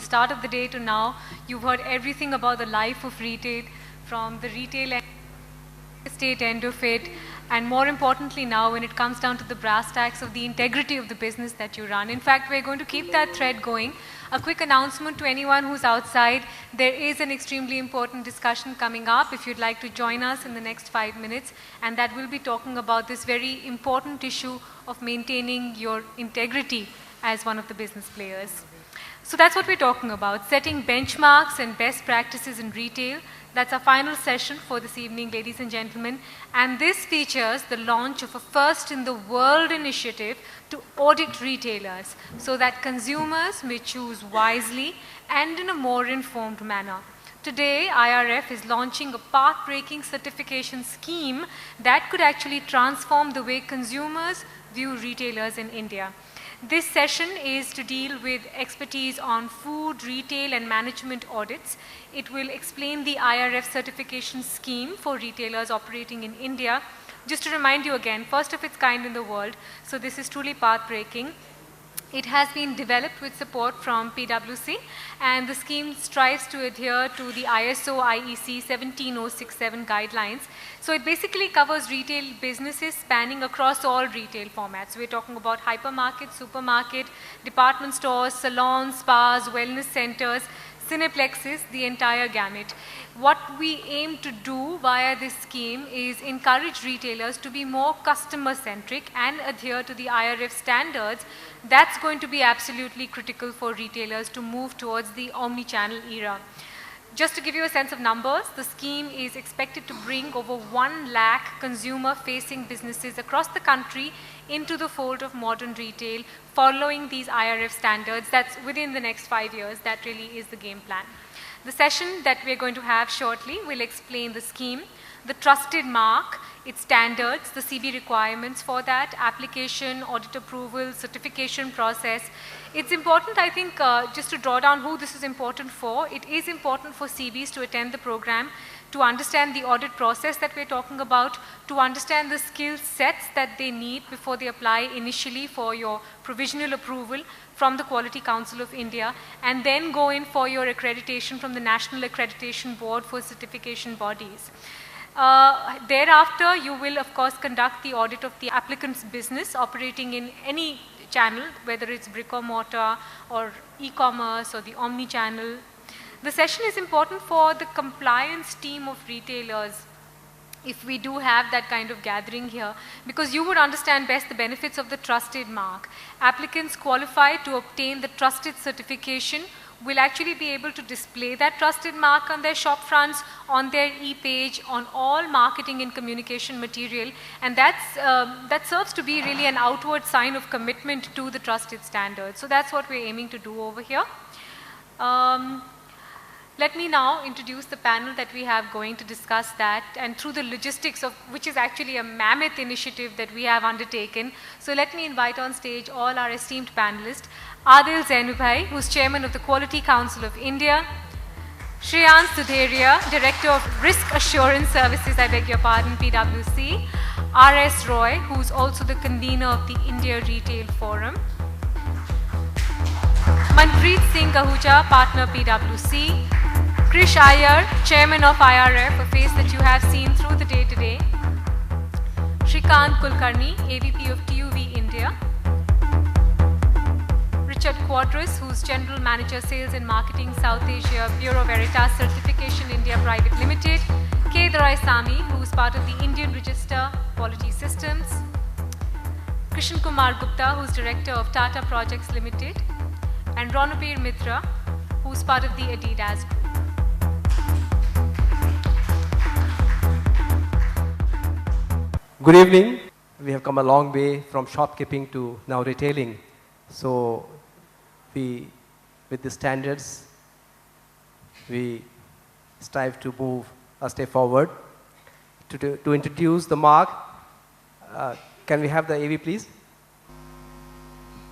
start of the day to now, you've heard everything about the life of retail, from the retail and estate end of it, and more importantly now when it comes down to the brass tacks of the integrity of the business that you run. In fact, we're going to keep that thread going. A quick announcement to anyone who's outside, there is an extremely important discussion coming up if you'd like to join us in the next 5 minutes, and that will be talking about this very important issue of maintaining your integrity as one of the business players. So that's what we're talking about, setting benchmarks and best practices in retail. That's our final session for this evening, ladies and gentlemen. And this features the launch of a first-in-the-world initiative to audit retailers so that consumers may choose wisely and in a more informed manner. Today, IRF is launching a path-breaking certification scheme that could actually transform the way consumers view retailers in India. This session is to deal with expertise on food, retail, and management audits. It will explain the IRF certification scheme for retailers operating in India. Just to remind you again, first of its kind in the world, so this is truly path-breaking. It has been developed with support from PwC, and the scheme strives to adhere to the ISO IEC 17067 guidelines. So it basically covers retail businesses spanning across all retail formats. We're talking about hypermarket, supermarket, department stores, salons, spas, wellness centers, cineplexes, the entire gamut. What we aim to do via this scheme is encourage retailers to be more customer-centric and adhere to the IRF standards. That's going to be absolutely critical for retailers to move towards the omni-channel era. Just to give you a sense of numbers, the scheme is expected to bring over 1 lakh consumer-facing businesses across the country into the fold of modern retail following these IRF standards. That's within the next 5 years. That really is the game plan. The session that we're going to have shortly will explain the scheme, the trusted mark, its standards, the CB requirements for that, application, audit approval, certification process. It's important, I think, just to draw down who this is important for. It is important for CBs to attend the program, to understand the audit process that we're talking about, to understand the skill sets that they need before they apply initially for your provisional approval from the Quality Council of India, and then go in for your accreditation from the National Accreditation Board for certification bodies. Thereafter, you will of course conduct the audit of the applicant's business operating in any channel, whether it's brick or mortar or e-commerce or the omni-channel. The session is important for the compliance team of retailers, if we do have that kind of gathering here, because you would understand best the benefits of the trusted mark. Applicants qualified to obtain the trusted certification will actually be able to display that trusted mark on their shop fronts, on their e-page, on all marketing and communication material, and that serves to be really an outward sign of commitment to the trusted standards. So that's what we're aiming to do over here. Let me now introduce the panel that we have going to discuss that, and through the logistics of which is actually a mammoth initiative that we have undertaken. So let me invite on stage all our esteemed panelists. Adil Zainubhai, who's Chairman of the Quality Council of India. Shreyans Dudheria, Director of Risk Assurance Services, I beg your pardon, PwC. R.S. Roy, who's also the convener of the India Retail Forum. Manpreet Singh Ahuja, Partner, PwC. Krish Iyer, Chairman of IRF, a face that you have seen through the day today. Shrikant Kulkarni, AVP of TUV India. Richard Quadras, who's General Manager Sales and Marketing South Asia, Bureau Veritas Certification India Private Limited. K. Doraisamy, who's part of the Indian Register Quality Systems. Krishan Kumar Gupta, who's Director of Tata Projects Limited. And Ronabir Mitra, who's part of the Adidas Group. Good evening. We have come a long way from shopkeeping to now retailing. So with the standards, we strive to move a step forward. To introduce the mark, can we have the AV please?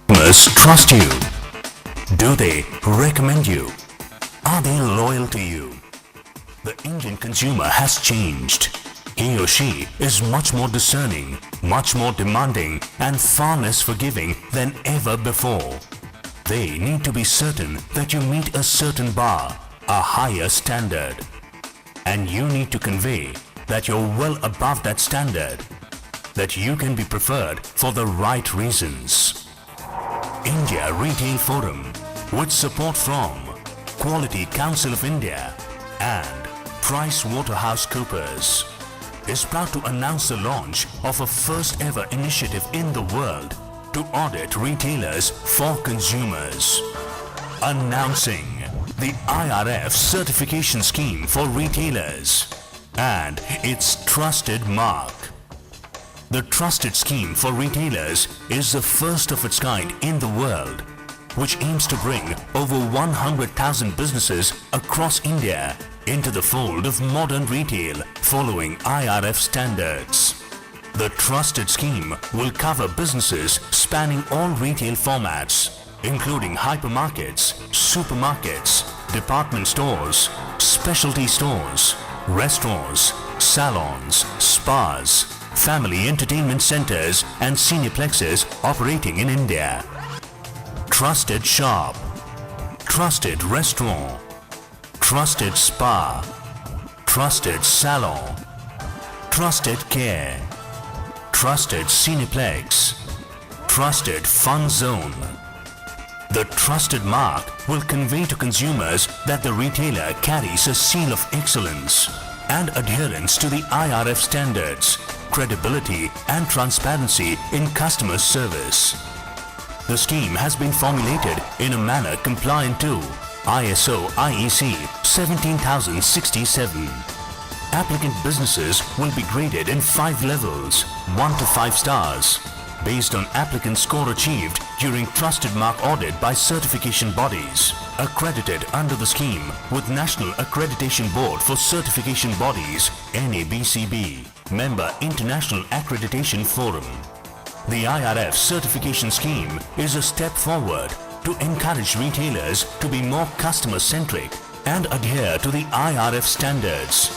Customers trust you. Do they recommend you? Are they loyal to you? The Indian consumer has changed. He or she is much more discerning, much more demanding, and far less forgiving than ever before. They need to be certain that you meet a certain bar, a higher standard. And you need to convey that you're well above that standard, that you can be preferred for the right reasons. India Retail Forum, with support from Quality Council of India and PricewaterhouseCoopers, is proud to announce the launch of a first ever initiative in the world to audit retailers for consumers. Announcing the IRF certification scheme for retailers and its trusted mark. The trusted scheme for retailers is the first of its kind in the world, which aims to bring over 100,000 businesses across India into the fold of modern retail following IRF standards. The trusted scheme will cover businesses spanning all retail formats, including hypermarkets, supermarkets, department stores, specialty stores, restaurants, salons, spas, family entertainment centers and cineplexes operating in India. Trusted shop, trusted restaurant, trusted spa, trusted salon, trusted care, trusted cineplex, trusted fun zone. The trusted mark will convey to consumers that the retailer carries a seal of excellence and adherence to the IRF standards, credibility and transparency in customer service. The scheme has been formulated in a manner compliant to ISO IEC 17067. Applicant businesses will be graded in 5 levels, 1 to 5 stars, based on applicant score achieved during trusted mark audit by certification bodies accredited under the scheme with National Accreditation Board for Certification Bodies NABCB, member International Accreditation Forum. The IRF certification scheme is a step forward to encourage retailers to be more customer-centric and adhere to the IRF standards,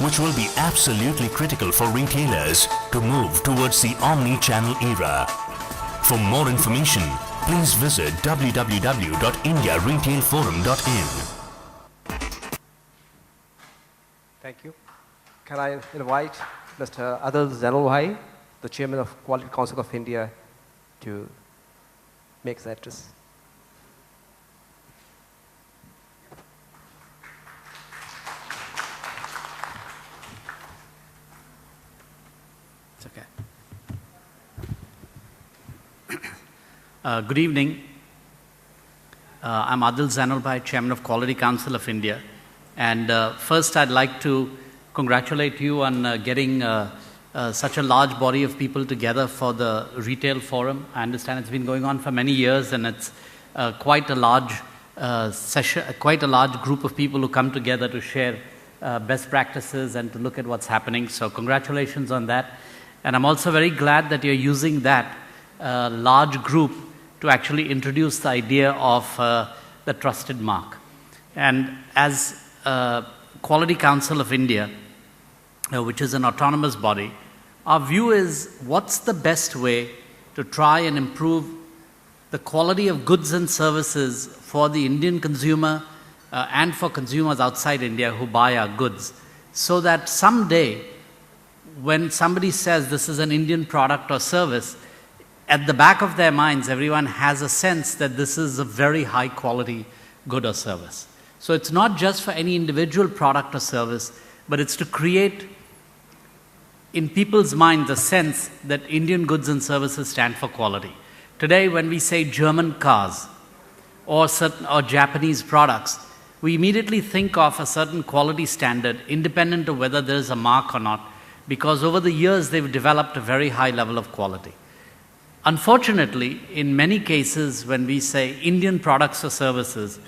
which will be absolutely critical for retailers to move towards the omni-channel era. For more information, please visit www.indiaretailforum.in. Thank you. Can I invite Mr. Adil Zainulbhai, the Chairman of Quality Council of India, to make the address. It's okay. Good evening. I'm Adil Zainulbhai, Chairman of Quality Council of India. And first, I'd like to congratulate you on getting such a large body of people together for the retail forum. I understand it's been going on for many years, and it's quite a large session, quite a large group of people who come together to share best practices and to look at what's happening. So congratulations on that. And I'm also very glad that you're using that large group to actually introduce the idea of the trusted mark. And as Quality Council of India, which is an autonomous body, our view is what's the best way to try and improve the quality of goods and services for the Indian consumer and for consumers outside India who buy our goods, so that someday when somebody says this is an Indian product or service, at the back of their minds, everyone has a sense that this is a very high quality good or service. So it's not just for any individual product or service, but it's to create in people's mind the sense that Indian goods and services stand for quality. Today, when we say German cars or Japanese products, we immediately think of a certain quality standard independent of whether there is a mark or not, because over the years they've developed a very high level of quality. Unfortunately, in many cases when we say Indian products or services,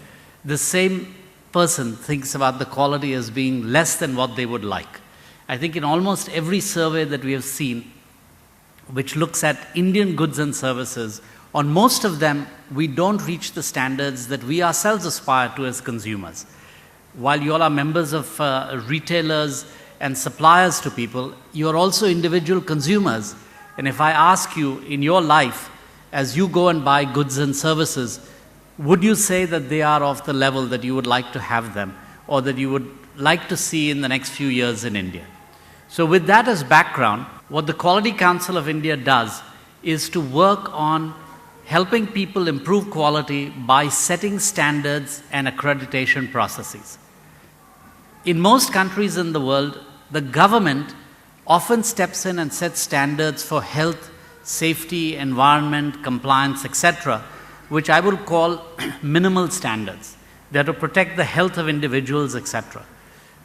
the same person thinks about the quality as being less than what they would like. I think in almost every survey that we have seen, which looks at Indian goods and services, on most of them, we don't reach the standards that we ourselves aspire to as consumers. While you all are members of retailers and suppliers to people, you are also individual consumers. And if I ask you in your life, as you go and buy goods and services, would you say that they are of the level that you would like to have them, or that you would like to see in the next few years in India? So with that as background, what the Quality Council of India does is to work on helping people improve quality by setting standards and accreditation processes. In most countries in the world, the government often steps in and sets standards for health, safety, environment, compliance, etc., which I would call minimal standards. They are to protect the health of individuals, etc.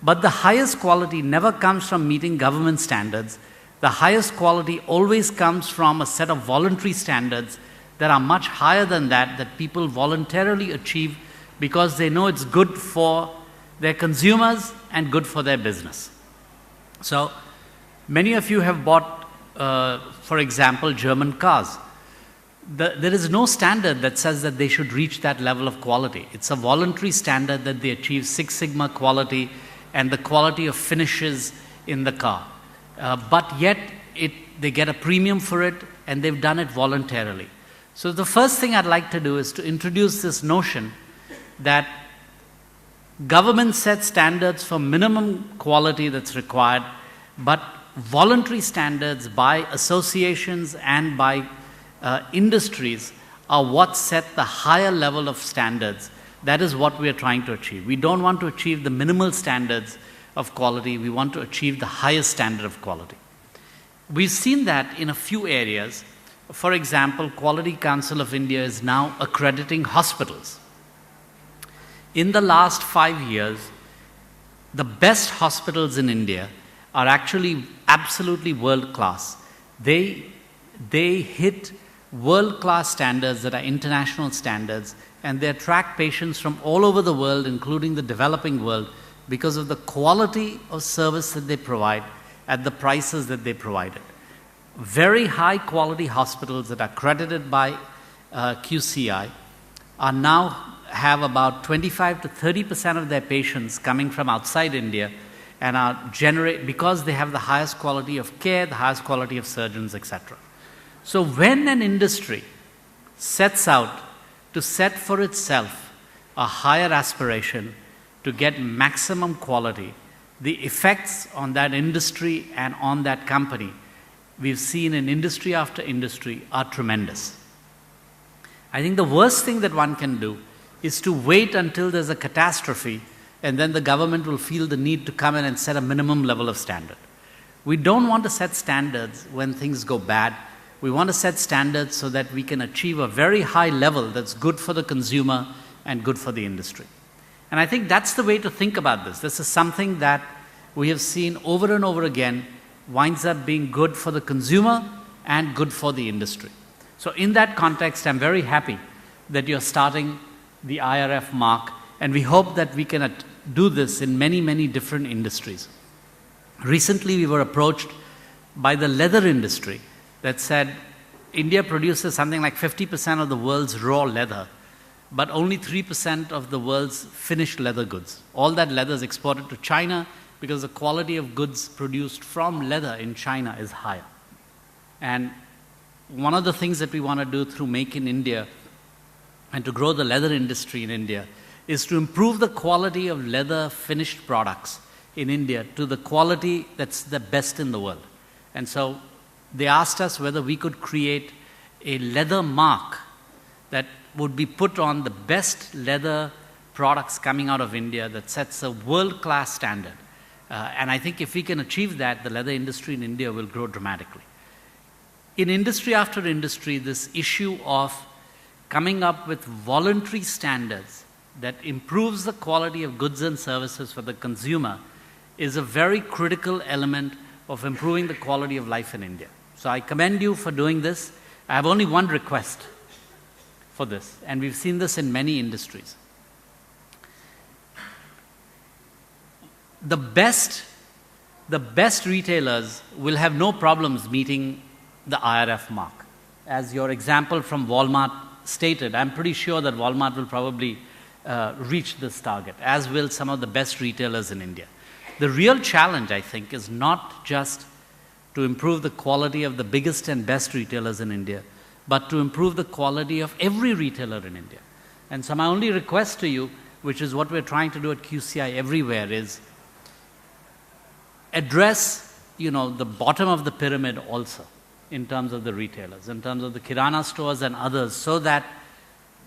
But the highest quality never comes from meeting government standards. The highest quality always comes from a set of voluntary standards that are much higher than that people voluntarily achieve because they know it's good for their consumers and good for their business. So, many of you have bought, for example, German cars. There is no standard that says that they should reach that level of quality. It's a voluntary standard that they achieve Six Sigma quality and the quality of finishes in the car. But yet, they get a premium for it, and they've done it voluntarily. So the first thing I'd like to do is to introduce this notion that government sets standards for minimum quality that's required, but voluntary standards by associations and by industries are what set the higher level of standards. That is what we are trying to achieve. We don't want to achieve the minimal standards of quality, we want to achieve the highest standard of quality. We've seen that in a few areas. For example, Quality Council of India is now accrediting hospitals. In the last 5 years, the best hospitals in India are actually absolutely world-class. They hit world-class standards that are international standards, and they attract patients from all over the world, including the developing world, because of the quality of service that they provide at the prices that they provided. Very high quality hospitals that are accredited by QCI are now have about 25 to 30% of their patients coming from outside India and are because they have the highest quality of care, the highest quality of surgeons, etc. So when an industry sets out to set for itself a higher aspiration to get maximum quality, the effects on that industry and on that company we've seen in industry after industry are tremendous. I think the worst thing that one can do is to wait until there's a catastrophe and then the government will feel the need to come in and set a minimum level of standard. We don't want to set standards when things go bad. We want to set standards so that we can achieve a very high level that's good for the consumer and good for the industry. And I think that's the way to think about this. This is something that we have seen over and over again winds up being good for the consumer and good for the industry. So in that context, I'm very happy that you're starting the IRF mark, and we hope that we can do this in many, many different industries. Recently, we were approached by the leather industry that said India produces something like 50% of the world's raw leather, but only 3% of the world's finished leather goods. All that leather is exported to China because the quality of goods produced from leather in China is higher. And one of the things that we want to do through Make in India and to grow the leather industry in India is to improve the quality of leather finished products in India to the quality that's the best in the world. And so they asked us whether we could create a leather mark that would be put on the best leather products coming out of India that sets a world-class standard. And I think if we can achieve that, the leather industry in India will grow dramatically. In industry after industry, this issue of coming up with voluntary standards that improves the quality of goods and services for the consumer is a very critical element of improving the quality of life in India. So I commend you for doing this. I have only one request for this, and we've seen this in many industries. The best retailers will have no problems meeting the IRF mark. As your example from Walmart stated, I'm pretty sure that Walmart will probably reach this target, as will some of the best retailers in India. The real challenge, I think, is not just to improve the quality of the biggest and best retailers in India, but to improve the quality of every retailer in India. And so my only request to you, which is what we're trying to do at QCI everywhere, is address, the bottom of the pyramid also in terms of the retailers, in terms of the kirana stores and others, so that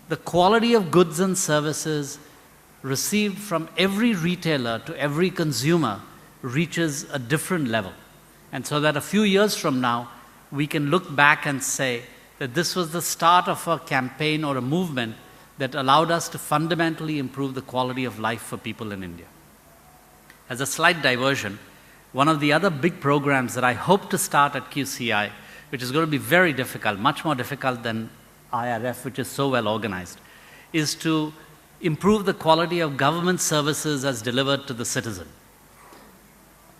the quality of goods and services received from every retailer to every consumer reaches a different level. And so that a few years from now, we can look back and say that this was the start of a campaign or a movement that allowed us to fundamentally improve the quality of life for people in India. As a slight diversion, one of the other big programs that I hope to start at QCI, which is going to be very difficult, much more difficult than IRF, which is so well organized, is to improve the quality of government services as delivered to the citizen.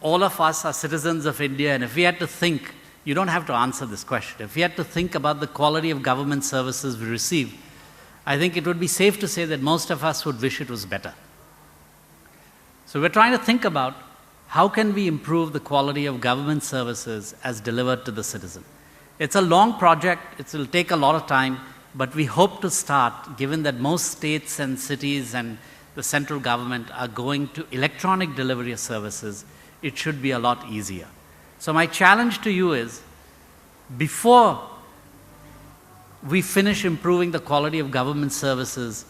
All of us are citizens of India, and if we had to think, you don't have to answer this question, if we had to think about the quality of government services we receive, I think it would be safe to say that most of us would wish it was better. So we're trying to think about how can we improve the quality of government services as delivered to the citizen. It's a long project, it will take a lot of time, but we hope to start, given that most states and cities and the central government are going to electronic delivery of services, it should be a lot easier. So my challenge to you is, before we finish improving the quality of government services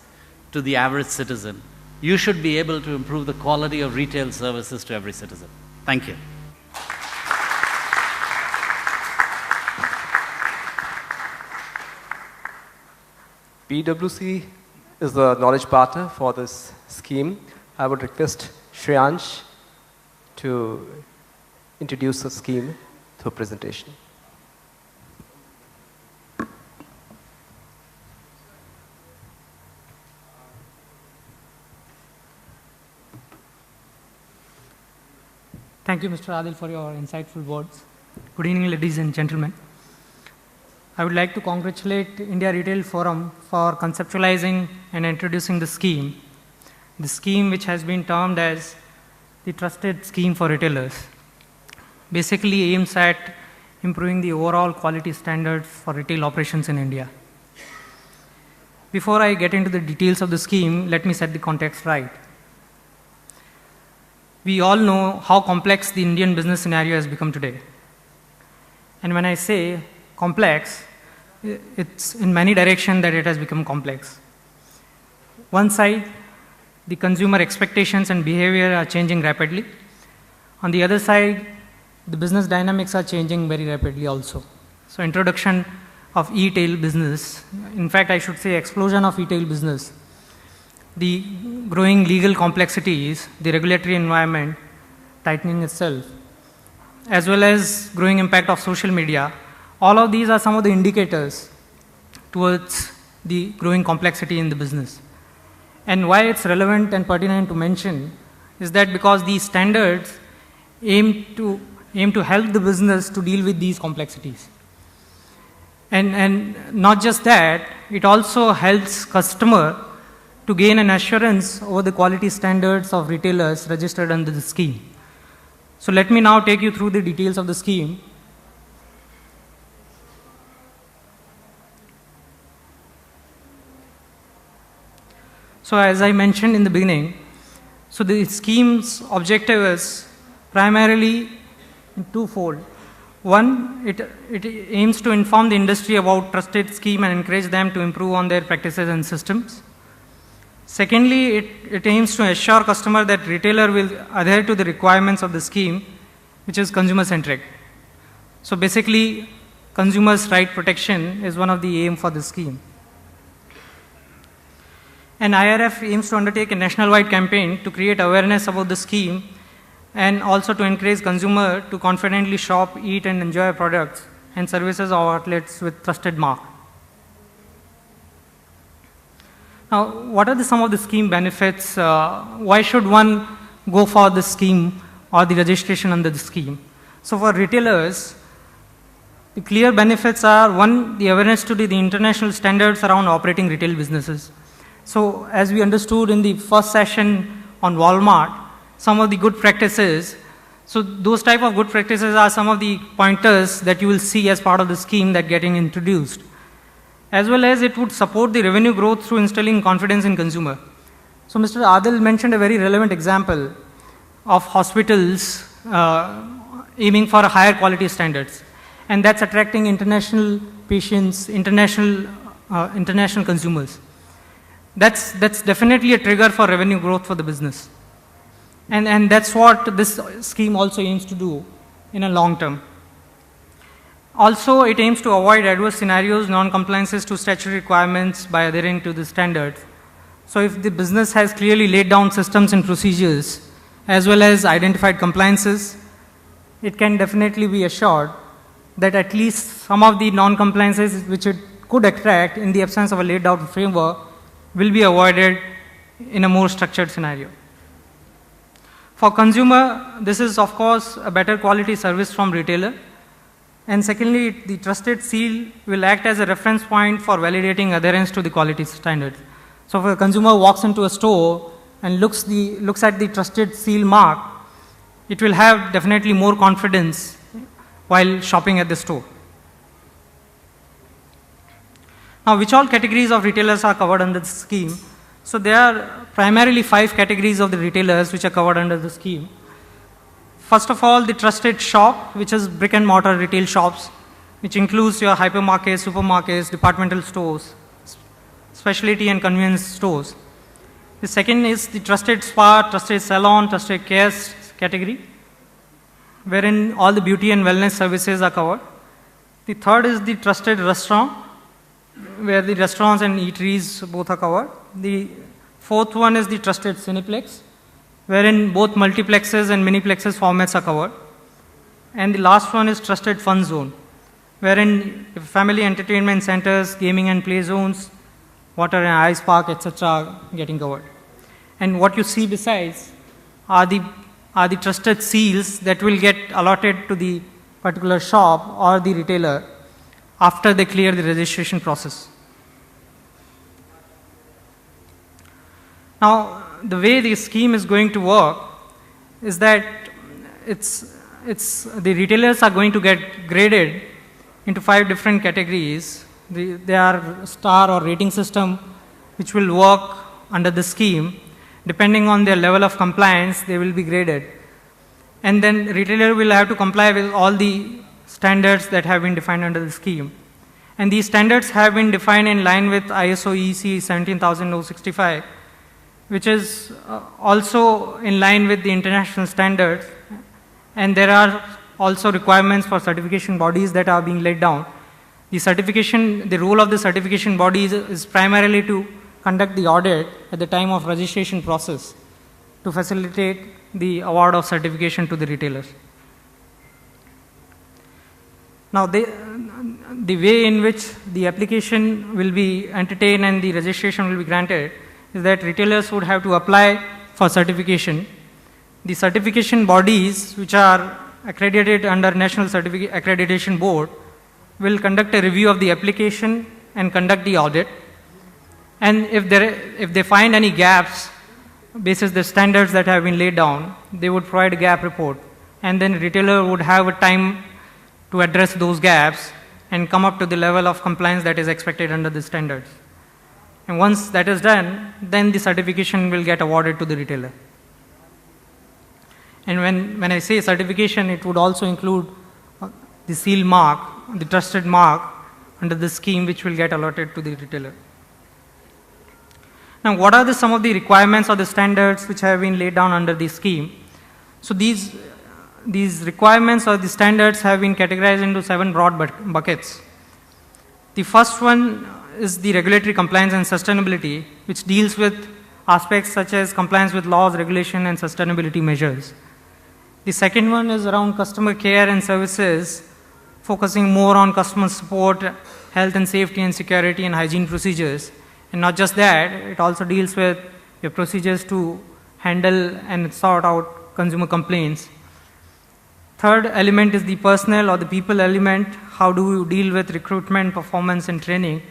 to the average citizen, you should be able to improve the quality of retail services to every citizen. Thank you. PwC is the knowledge partner for this scheme. I would request Shreyansh to introduce the scheme through a presentation. Thank you, Mr. Adil, for your insightful words. Good evening, ladies and gentlemen. I would like to congratulate India Retail Forum for conceptualizing and introducing the scheme which has been termed as the trusted scheme for retailers. Basically aims at improving the overall quality standards for retail operations in India. Before I get into the details of the scheme, let me set the context right. We all know how complex the Indian business scenario has become today. And when I say complex, it's in many directions that it has become complex. One side, the consumer expectations and behavior are changing rapidly. On the other side, the business dynamics are changing very rapidly also. So introduction of e-tail business, in fact I should say explosion of e-tail business, the growing legal complexities, the regulatory environment tightening itself, as well as growing impact of social media, all of these are some of the indicators towards the growing complexity in the business. And why it's relevant and pertinent to mention is that because these standards aim to help the business to deal with these complexities. And not just that, it also helps customer to gain an assurance over the quality standards of retailers registered under the scheme. So let me now take you through the details of the scheme. So as I mentioned in the beginning, so the scheme's objective is primarily twofold. One, it aims to inform the industry about trusted scheme and encourage them to improve on their practices and systems. Secondly, it aims to assure customer that retailer will adhere to the requirements of the scheme, which is consumer-centric. So basically, consumers' right protection is one of the aim for the scheme. And IRF aims to undertake a national-wide campaign to create awareness about the scheme and also to encourage consumer to confidently shop, eat and enjoy products and services of outlets with trusted mark. Now, what are some of the scheme benefits? Why should one go for the scheme or the registration under the scheme? So for retailers, the clear benefits are, one, the awareness to the international standards around operating retail businesses. So as we understood in the first session on Walmart, some of the good practices, so those type of good practices are some of the pointers that you will see as part of the scheme that getting introduced. as well as it would support the revenue growth through instilling confidence in consumer. So Mr. Adil mentioned a very relevant example of hospitals aiming for higher quality standards, and that's attracting international patients, international consumers. That's definitely a trigger for revenue growth for the business. And that's what this scheme also aims to do in a long term. Also, it aims to avoid adverse scenarios, non-compliances to statutory requirements by adhering to the standards. So if the business has clearly laid down systems and procedures, as well as identified compliances, it can definitely be assured that at least some of the non-compliances which it could attract in the absence of a laid out framework will be avoided in a more structured scenario. For consumer, this is of course a better quality service from retailer. And secondly, the trusted seal will act as a reference point for validating adherence to the quality standards. So if a consumer walks into a store and looks at the trusted seal mark, it will have definitely more confidence while shopping at the store. Now, which all categories of retailers are covered under the scheme? So there are primarily 5 categories of the retailers which are covered under the scheme. First of all, the trusted shop, which is brick and mortar retail shops, which includes your hypermarkets, supermarkets, departmental stores, specialty and convenience stores. The second is the trusted spa, trusted salon, trusted care category, wherein all the beauty and wellness services are covered. The third is the trusted restaurant, where the restaurants and eateries both are covered. The fourth one is the trusted cineplex, wherein both multiplexes and miniplexes formats are covered. And the last one is trusted fun zone, wherein family entertainment centers, gaming and play zones, water and ice park, etc. are getting covered. And what you see besides are the trusted seals that will get allotted to the particular shop or the retailer after they clear the registration process. Now, the way the scheme is going to work is that the retailers are going to get graded into 5 different categories. They are star or rating system which will work under the scheme. Depending on their level of compliance, they will be graded. And then retailer will have to comply with all the standards that have been defined under the scheme. And these standards have been defined in line with ISO EC 17065, which is also in line with the international standards. And there are also requirements for certification bodies that are being laid down. The role of the certification bodies is primarily to conduct the audit at the time of registration process to facilitate the award of certification to the retailers. Now, the way in which the application will be entertained and the registration will be granted is that retailers would have to apply for certification. The certification bodies which are accredited under National Accreditation Board will conduct a review of the application and conduct the audit. And if they find any gaps basis the standards that have been laid down, they would provide a gap report. And then retailer would have a time to address those gaps and come up to the level of compliance that is expected under the standards. And once that is done, then the certification will get awarded to the retailer. And when I say certification, it would also include the seal mark, the trusted mark under the scheme which will get allotted to the retailer. Now, what are some of the requirements or the standards which have been laid down under the scheme? So these requirements or the standards have been categorized into 7 broad buckets. The first one is the regulatory compliance and sustainability, which deals with aspects such as compliance with laws, regulation, and sustainability measures. The second one is around customer care and services, focusing more on customer support, health and safety and security and hygiene procedures. And not just that, it also deals with your procedures to handle and sort out consumer complaints. Third element is the personnel or the people element. How do you deal with recruitment, performance, and training?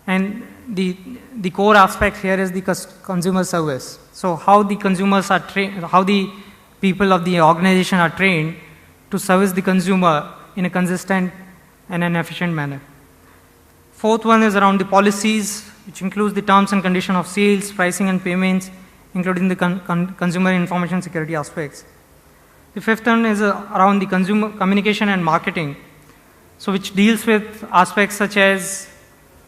And the core aspect here is the consumer service. So how the consumers are trained, how the people of the organization are trained to service the consumer in a consistent and an efficient manner. Fourth one is around the policies, which includes the terms and condition of sales, pricing and payments, including the consumer information security aspects. The fifth one is around the consumer communication and marketing, so which deals with aspects such as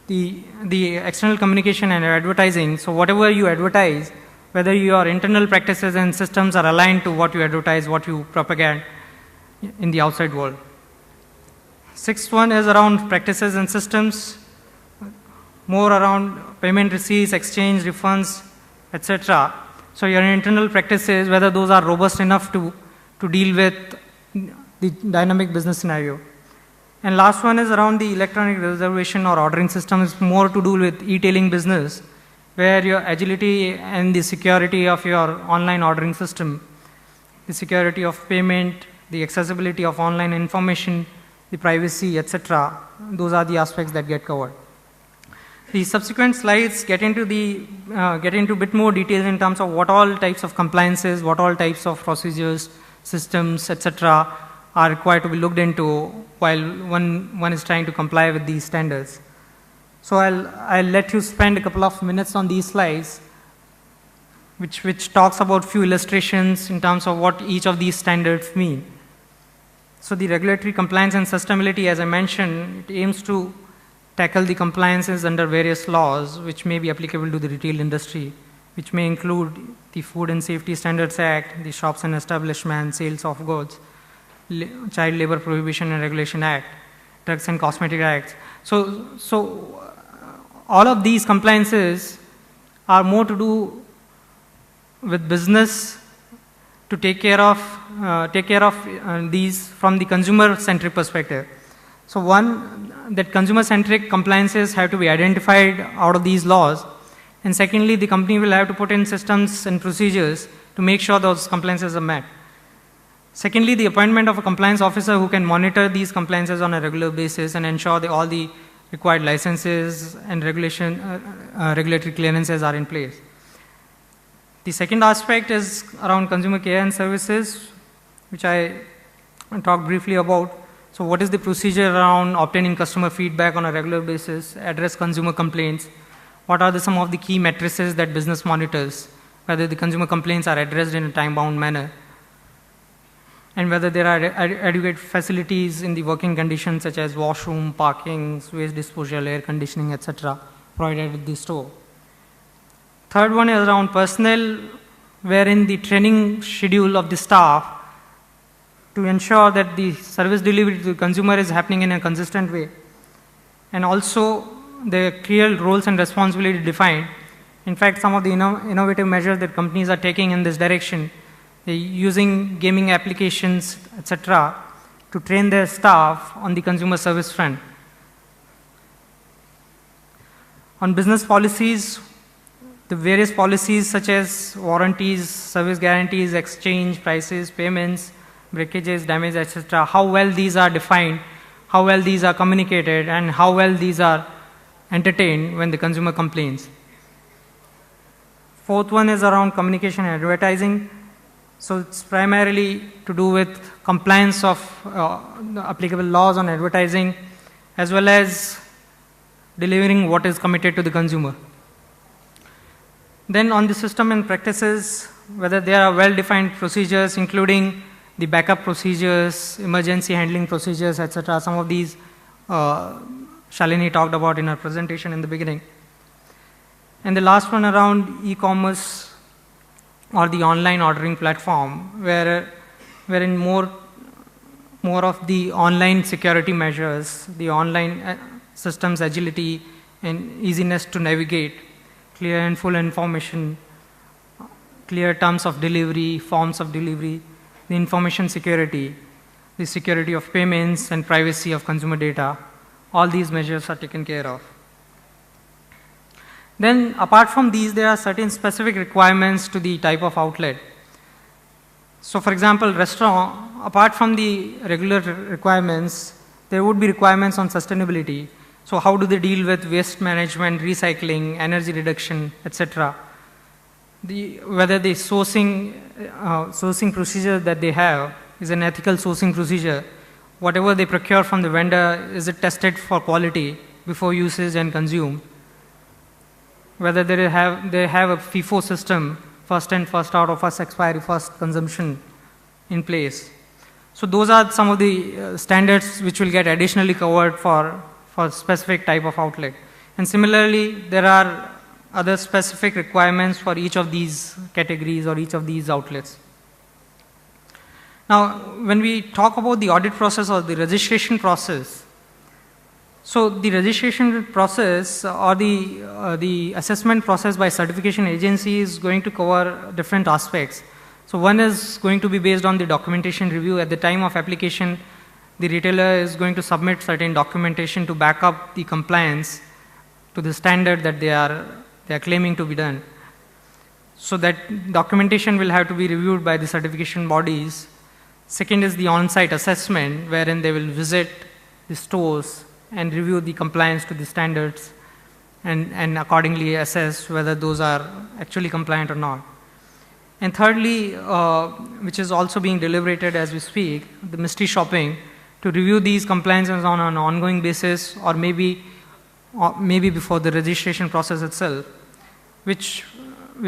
the external communication and advertising. So whatever you advertise, whether your internal practices and systems are aligned to what you advertise, what you propagate in the outside world. Sixth one is around practices and systems, more around payment receipts, exchange, refunds, etc. So your internal practices, whether those are robust enough to deal with the dynamic business scenario. And last one is around the electronic reservation or ordering system, is more to do with e-tailing business, where your agility and the security of your online ordering system, the security of payment, the accessibility of online information, the privacy, etc. Those are the aspects that get covered. The subsequent slides get into a bit more details in terms of what all types of compliances, what all types of procedures, systems, etc. are required to be looked into while one is trying to comply with these standards. So I'll let you spend a couple of minutes on these slides, which talks about few illustrations in terms of what each of these standards mean. So the regulatory compliance and sustainability, as I mentioned, it aims to tackle the compliances under various laws which may be applicable to the retail industry, which may include the Food and Safety Standards Act, the Shops and Establishments, Sales of Goods, Child Labor Prohibition and Regulation Act, Drugs and Cosmetic Acts. So all of these compliances are more to do with business to take care of these from the consumer-centric perspective. So one, that consumer-centric compliances have to be identified out of these laws, and secondly, the company will have to put in systems and procedures to make sure those compliances are met. Secondly, the appointment of a compliance officer who can monitor these compliances on a regular basis and ensure that all the required licenses and regulatory clearances are in place. The second aspect is around consumer care and services, which I talked briefly about. So what is the procedure around obtaining customer feedback on a regular basis, address consumer complaints? What are some of the key matrices that business monitors, whether the consumer complaints are addressed in a time-bound manner, and whether there are adequate facilities in the working conditions such as washroom, parking, waste disposal, air conditioning, etc. provided at the store. Third one is around personnel, wherein the training schedule of the staff to ensure that the service delivery to the consumer is happening in a consistent way. And also the clear roles and responsibilities defined. In fact, some of the innovative measures that companies are taking in this direction, using gaming applications, etc., to train their staff on the consumer service front. On business policies, the various policies such as warranties, service guarantees, exchange, prices, payments, breakages, damage, etc., how well these are defined, how well these are communicated, and how well these are entertained when the consumer complains. Fourth one is around communication and advertising. So it's primarily to do with compliance of the applicable laws on advertising, as well as delivering what is committed to the consumer. Then on the system and practices, whether there are well-defined procedures, including the backup procedures, emergency handling procedures, etc. Some of these Shalini talked about in her presentation in the beginning. And the last one around e-commerce or the online ordering platform, wherein more of the online security measures, the online systems agility and easiness to navigate, clear and full information, clear terms of delivery, forms of delivery, the information security, the security of payments and privacy of consumer data. All these measures are taken care of. Then apart from these, there are certain specific requirements to the type of outlet. So for example, restaurant, apart from the regular requirements, there would be requirements on sustainability. So how do they deal with waste management, recycling, energy reduction, etc. Whether the sourcing procedure that they have is an ethical sourcing procedure. Whatever they procure from the vendor, is it tested for quality? before usage and consumed, whether they have a FIFO system, first in, first out, or first expiry, first consumption in place. So those are some of the standards which will get additionally covered for specific type of outlet. And similarly, there are other specific requirements for each of these categories or each of these outlets. Now, when we talk about the audit process or the registration process, so the registration process or the assessment process by certification agency is going to cover different aspects. So one is going to be based on the documentation review. At the time of application, the retailer is going to submit certain documentation to back up the compliance to the standard that they are claiming to be done. So that documentation will have to be reviewed by the certification bodies. Second is the on-site assessment, wherein they will visit the stores and review the compliance to the standards and accordingly assess whether those are actually compliant or not. And thirdly, which is also being deliberated as we speak, the mystery shopping, to review these compliances on an ongoing basis or maybe before the registration process itself, which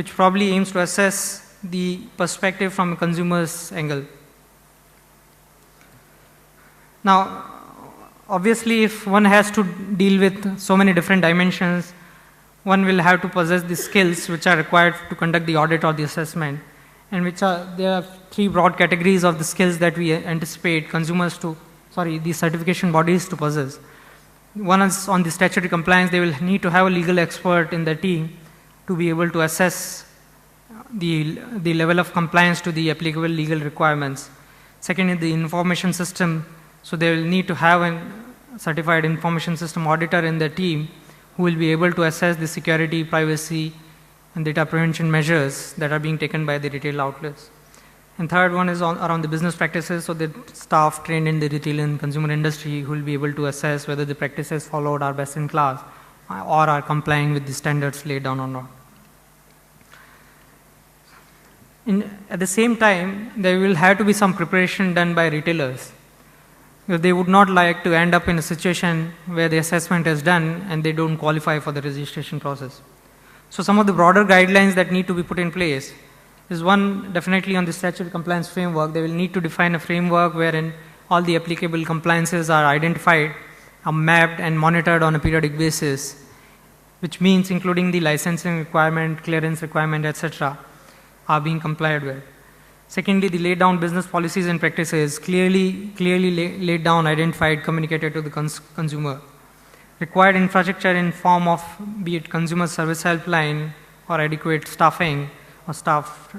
probably aims to assess the perspective from a consumer's angle. Now, obviously, if one has to deal with so many different dimensions, one will have to possess the skills which are required to conduct the audit or the assessment, and there are three broad categories of the skills that we anticipate the certification bodies to possess. One is on the statutory compliance. They will need to have a legal expert in the team to be able to assess the level of compliance to the applicable legal requirements. Second is the information system. So they will need to have a certified information system auditor in the team who will be able to assess the security, privacy, and data prevention measures that are being taken by the retail outlets. And third one is around the business practices, so the staff trained in the retail and consumer industry who will be able to assess whether the practices followed are best in class or are complying with the standards laid down or not. At the same time, there will have to be some preparation done by retailers. They would not like to end up in a situation where the assessment is done and they don't qualify for the registration process. So some of the broader guidelines that need to be put in place is one, definitely on the statutory compliance framework. They will need to define a framework wherein all the applicable compliances are identified, are mapped and monitored on a periodic basis, which means including the licensing requirement, clearance requirement, etc., are being complied with. Secondly, the laid down business policies and practices clearly laid down, identified, communicated to the consumer. Required infrastructure in form of be it consumer service helpline or adequate staffing or staff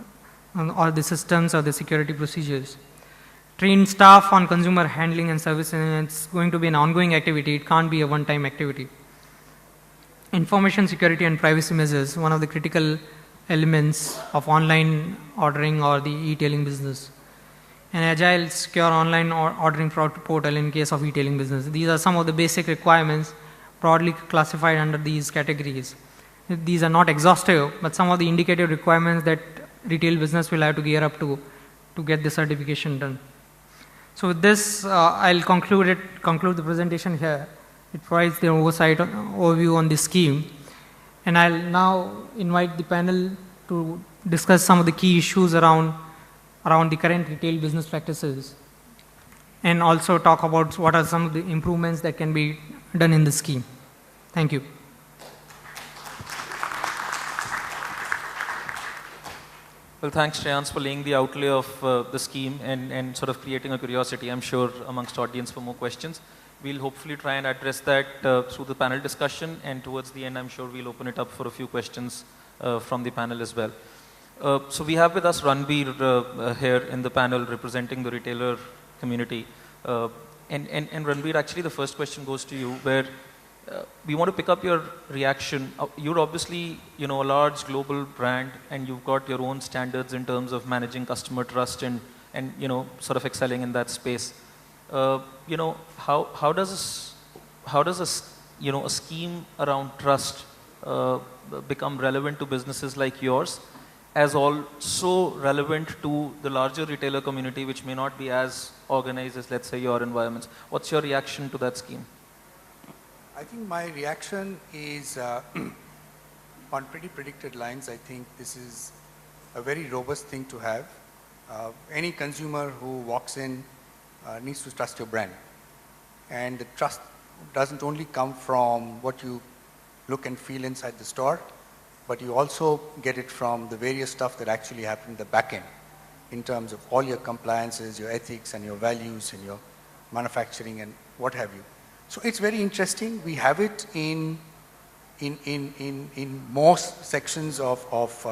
or the systems or the security procedures. Trained staff on consumer handling and servicing. It's going to be an ongoing activity. It can't be a one-time activity. Information security and privacy measures, one of the critical elements of online ordering or the e-tailing business. An agile, secure online ordering portal in case of e-tailing business. These are some of the basic requirements broadly classified under these categories. These are not exhaustive, but some of the indicative requirements that retail business will have to gear up to get the certification done. So with this, I'll conclude the presentation here. It provides the overview on the scheme. And I'll now invite the panel to discuss some of the key issues around the current retail business practices and also talk about what are some of the improvements that can be done in the scheme. Thank you. Well, thanks, Shreyans, for laying the outlay of the scheme and sort of creating a curiosity, I'm sure, amongst audience for more questions. We'll hopefully try and address that through the panel discussion, and towards the end, I'm sure we'll open it up for a few questions from the panel as well. So we have with us Ranbir here in the panel representing the retailer community. And Ranbir, actually the first question goes to you, where we want to pick up your reaction. You're obviously, a large global brand, and you've got your own standards in terms of managing customer trust and sort of excelling in that space. How does a scheme around trust become relevant to businesses like yours, as also relevant to the larger retailer community, which may not be as organized as, let's say, your environments? What's your reaction to that scheme? I think my reaction is on pretty predicted lines. I think this is a very robust thing to have. Any consumer who walks in needs to trust your brand. And the trust doesn't only come from what you look and feel inside the store, but you also get it from the various stuff that actually happen in the back end in terms of all your compliances, your ethics and your values and your manufacturing and what have you. So it's very interesting. We have it in most sections of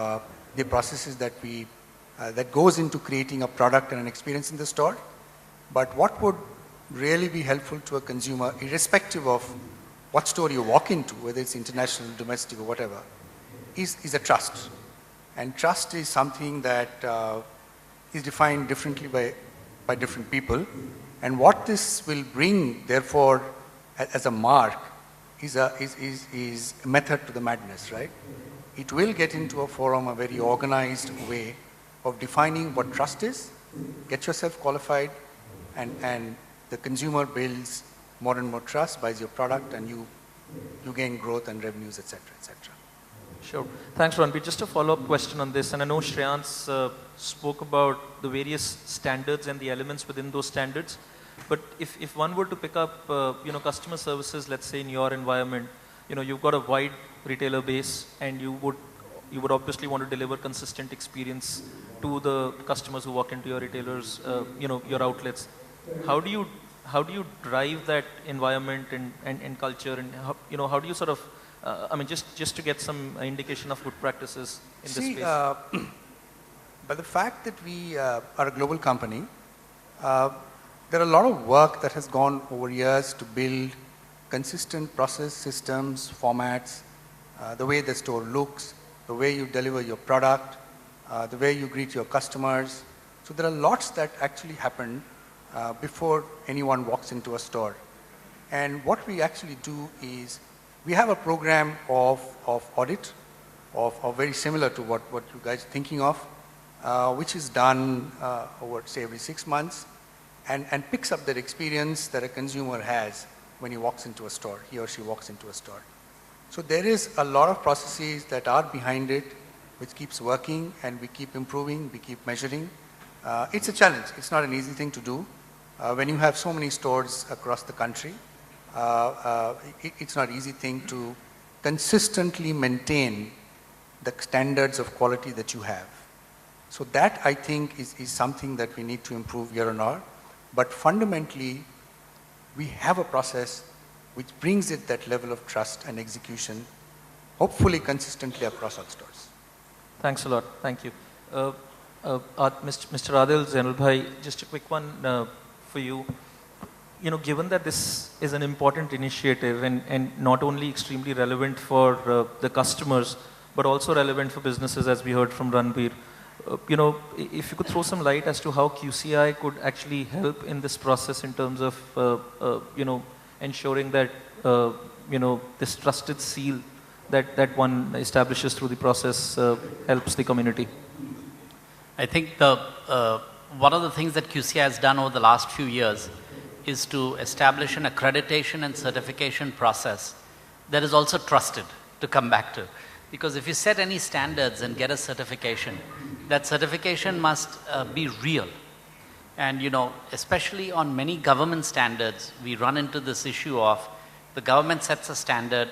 the processes that we that goes into creating a product and an experience in the store. But what would really be helpful to a consumer, irrespective of what store you walk into, whether it's international, domestic, or whatever, is a trust. And trust is something that is defined differently by different people. And what this will bring, therefore, as a mark, is a method to the madness, right? It will get into a forum, a very organized way of defining what trust is, get yourself qualified, and the consumer builds more and more trust, buys your product, and you gain growth and revenues, etc., etc. Sure. Thanks, Ranbir. Just a follow-up question on this, and I know Shreyans spoke about the various standards and the elements within those standards. But if one were to pick up, customer services, let's say in your environment, you've got a wide retailer base, and you would obviously want to deliver consistent experience to the customers who walk into your retailers, your outlets. How do you drive that environment and culture, and how do you sort of, just to get some indication of good practices in this space? By the fact that we are a global company, there are a lot of work that has gone over years to build consistent process systems, formats, the way the store looks, the way you deliver your product, the way you greet your customers. So there are lots that actually happen before anyone walks into a store. And what we actually do is we have a program of audit, of very similar to what you guys are thinking of, which is done over, say, every 6 months, and picks up that experience that a consumer has when he walks into a store, he or she walks into a store. So there is a lot of processes that are behind it, which keeps working, and we keep improving, we keep measuring. It's a challenge. It's not an easy thing to do. When you have so many stores across the country, it's not an easy thing to consistently maintain the standards of quality that you have. So that, I think, is something that we need to improve year on year. But fundamentally, we have a process which brings it that level of trust and execution, hopefully consistently across all stores. Thanks a lot. Thank you. Mr. Adil Zainul Bhai, just a quick one for you. Given that this is an important initiative and not only extremely relevant for the customers, but also relevant for businesses, as we heard from Ranbir, if you could throw some light as to how QCI could actually help in this process in terms of, ensuring that, this trusted seal that one establishes through the process helps the community. I think one of the things that QCI has done over the last few years is to establish an accreditation and certification process that is also trusted, to come back to. Because if you set any standards and get a certification, that certification must be real. And especially on many government standards, we run into this issue of the government sets a standard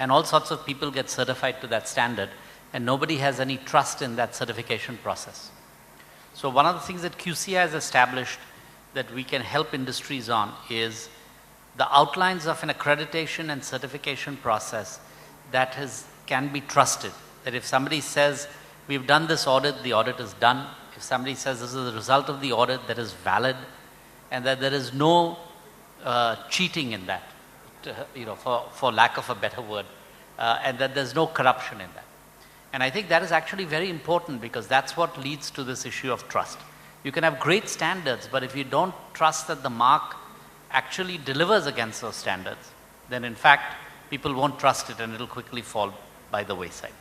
and all sorts of people get certified to that standard, and nobody has any trust in that certification process. So one of the things that QCI has established that we can help industries on is the outlines of an accreditation and certification process that can be trusted. That if somebody says, we've done this audit, the audit is done. If somebody says this is the result of the audit, that is valid, and that there is no cheating in that, for lack of a better word, and that there's no corruption in that. And I think that is actually very important, because that's what leads to this issue of trust. You can have great standards, but if you don't trust that the mark actually delivers against those standards, then in fact, people won't trust it and it'll quickly fall by the wayside.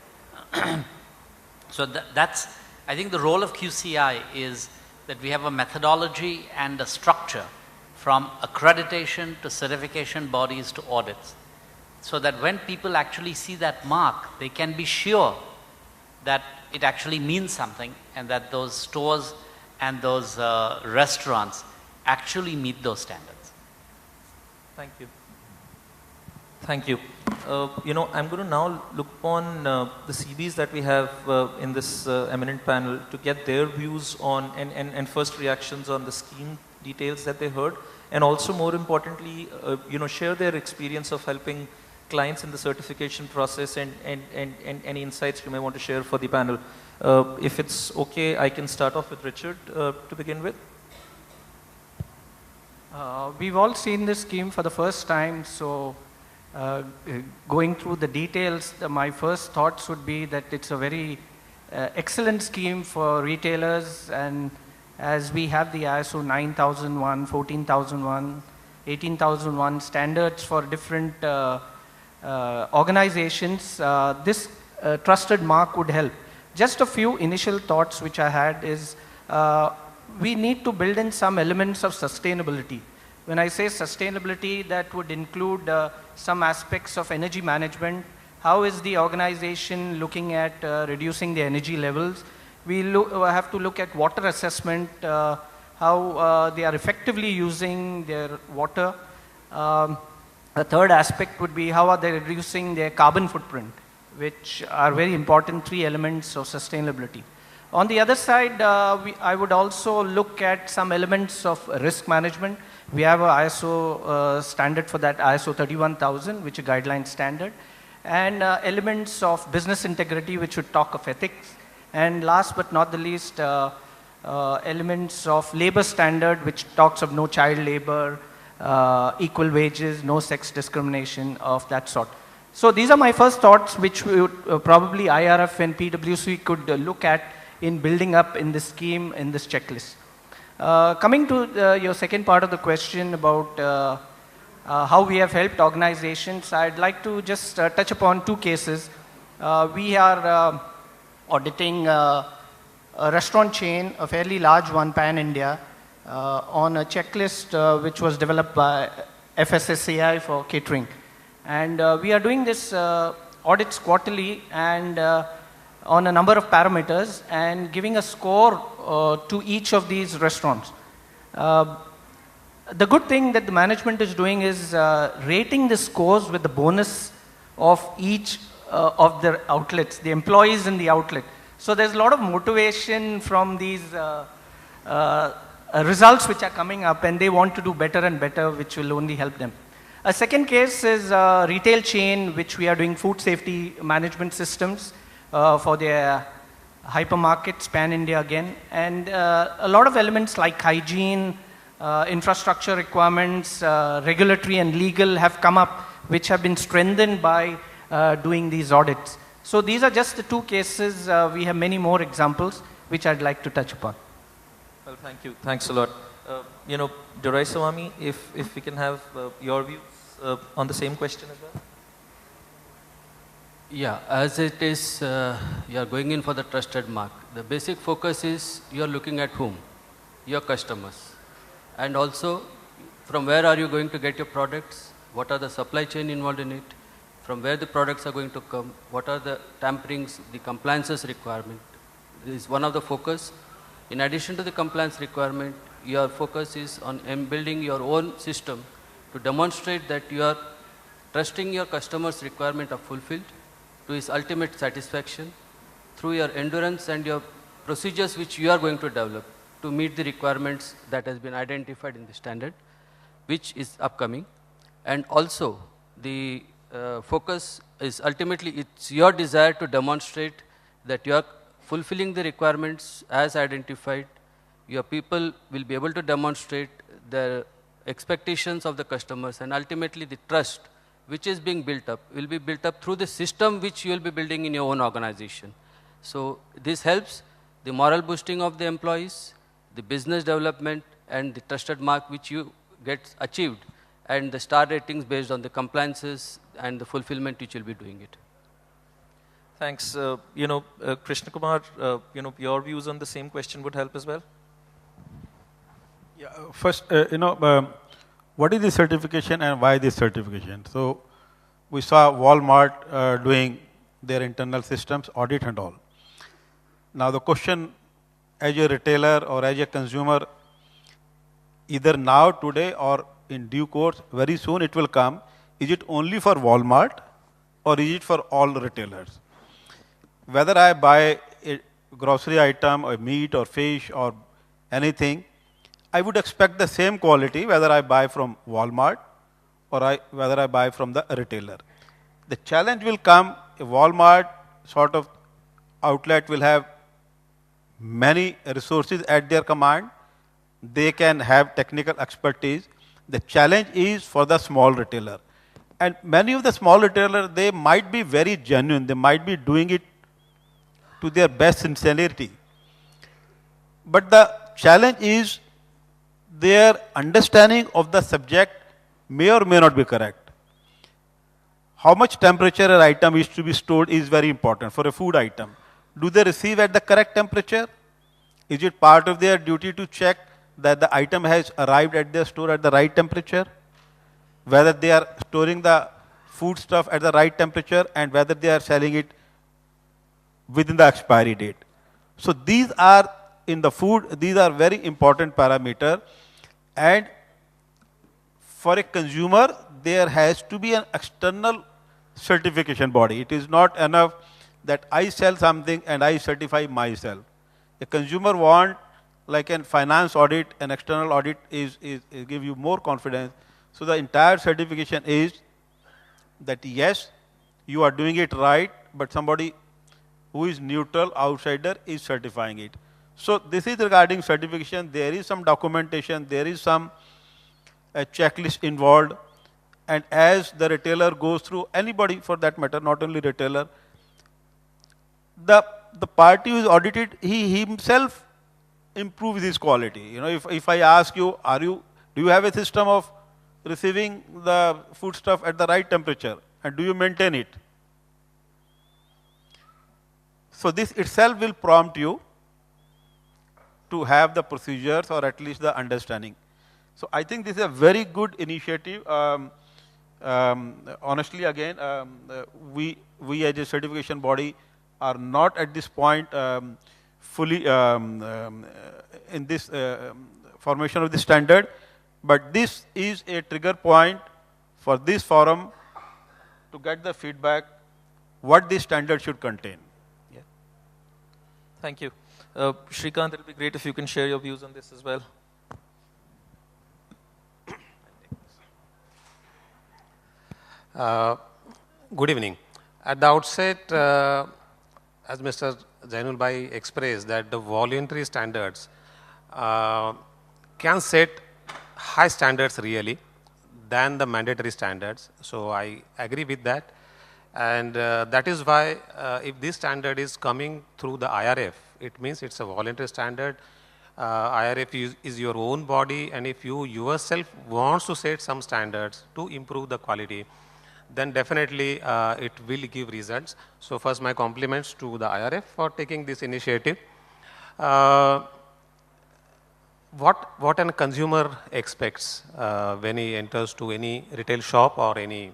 So that's, I think the role of QCI is that we have a methodology and a structure from accreditation to certification bodies to audits so that when people actually see that mark, they can be sure that it actually means something and that those stores and those restaurants actually meet those standards. Thank you. Thank you. I'm going to now look upon the CVs that we have in this eminent panel to get their views on and first reactions on the scheme details that they heard, and also more importantly, share their experience of helping clients in the certification process and any insights you may want to share for the panel. If it's okay, I can start off with Richard to begin with. We've all seen this scheme for the first time, so going through the details, my first thoughts would be that it's a very excellent scheme for retailers, and as we have the ISO 9001, 14001, 18001 standards for different organizations, this trusted mark would help. Just a few initial thoughts which I had is we need to build in some elements of sustainability. When I say sustainability, that would include some aspects of energy management. How is the organization looking at reducing the energy levels? We have to look at water assessment, how they are effectively using their water. A third aspect would be how are they reducing their carbon footprint, which are very important 3 elements of sustainability. On the other side, I would also look at some elements of risk management. We have a ISO standard for that, ISO 31000, which is a guideline standard, and elements of business integrity, which would talk of ethics, and last but not the least, elements of labor standard, which talks of no child labor, equal wages, no sex discrimination of that sort. So these are my first thoughts, which we would, probably IRF and PwC could look at in building up in this scheme, in this checklist. Coming to your second part of the question about how we have helped organizations, I'd like to just touch upon 2 cases. We are auditing a restaurant chain, a fairly large one, pan-India, on a checklist which was developed by FSSAI for catering. And we are doing this audits quarterly and on a number of parameters and giving a score to each of these restaurants. The good thing that the management is doing is rating the scores with the bonus of each of their outlets, the employees in the outlet. So there's a lot of motivation from these results which are coming up, and they want to do better and better, which will only help them. A second case is a retail chain which we are doing food safety management systems for their hypermarkets, pan-India again, and a lot of elements like hygiene, infrastructure requirements, regulatory and legal have come up, which have been strengthened by doing these audits. So these are just the 2 cases. We have many more examples, which I'd like to touch upon. Well, thank you. Thanks a lot. Doraiswamy, if we can have your views on the same question as well. Yeah, as it is, you are going in for the trusted mark. The basic focus is you are looking at whom? Your customers. And also, from where are you going to get your products? What are the supply chain involved in it? From where the products are going to come? What are the tamperings, the compliances requirement? This is one of the focus. In addition to the compliance requirement, your focus is on building your own system to demonstrate that you are trusting your customers' requirement are fulfilled to his ultimate satisfaction through your endurance and your procedures which you are going to develop to meet the requirements that has been identified in the standard, which is upcoming. And also the focus is ultimately it's your desire to demonstrate that you are fulfilling the requirements as identified. Your people will be able to demonstrate the expectations of the customers, and ultimately the trust which is being built up will be built up through the system which you will be building in your own organization. So this helps the moral boosting of the employees, the business development, and the trusted mark which you get achieved, and the star ratings based on the compliances and the fulfillment which will be doing it. Thanks. Krishna Kumar, your views on the same question would help as well. Yeah, first, what is the certification and why this certification? So, we saw Walmart doing their internal systems, audit and all. Now the question, as a retailer or as a consumer, either now, today, or in due course, very soon it will come, is it only for Walmart or is it for all retailers? Whether I buy a grocery item or meat or fish or anything, I would expect the same quality whether I buy from Walmart or whether I buy from the retailer. The challenge will come, a Walmart sort of outlet will have many resources at their command. They can have technical expertise. The challenge is for the small retailer. And many of the small retailers, they might be very genuine. They might be doing it to their best sincerity. But the challenge is their understanding of the subject may or may not be correct. How much temperature an item is to be stored is very important for a food item. Do they receive at the correct temperature? Is it part of their duty to check that the item has arrived at their store at the right temperature? Whether they are storing the food stuff at the right temperature and whether they are selling it within the expiry date. So these are, in the food, these are very important parameters. And for a consumer, there has to be an external certification body. It is not enough that I sell something and I certify myself. A consumer wants, like a finance audit, an external audit is give you more confidence. So the entire certification is that yes, you are doing it right, but somebody who is neutral, outsider, is certifying it. So this is regarding certification. There is some documentation, there is some checklist involved. And as the retailer goes through, anybody for that matter, not only retailer, the party who is audited, he himself improves his quality. You know, if I ask you, do you have a system of receiving the food stuff at the right temperature, and do you maintain it? So this itself will prompt you to have the procedures or at least the understanding. So I think this is a very good initiative. Honestly, again, we as a certification body are not at this point fully in this formation of the standard, but this is a trigger point for this forum to get the feedback what this standard should contain. Yeah. Thank you. Shrikant, it will be great if you can share your views on this as well. Good evening. At the outset, as Mr. Zainul Bhai expressed, that the voluntary standards can set high standards really than the mandatory standards. So I agree with that. And that is why if this standard is coming through the IRF, it means it's a voluntary standard. IRF is your own body, and if you yourself wants to set some standards to improve the quality, then definitely it will give results. So first, my compliments to the IRF for taking this initiative. What a consumer expects when he enters to any retail shop or any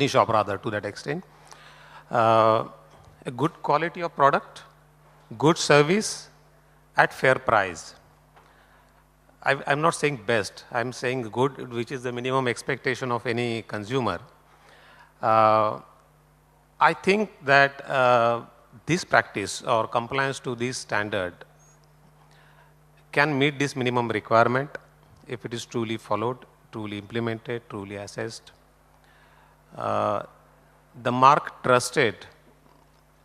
shop rather, to that extent, a good quality of product, good service at fair price. I'm not saying best, I'm saying good, which is the minimum expectation of any consumer. I think that this practice or compliance to this standard can meet this minimum requirement if it is truly followed, truly implemented, truly assessed. The mark trusted,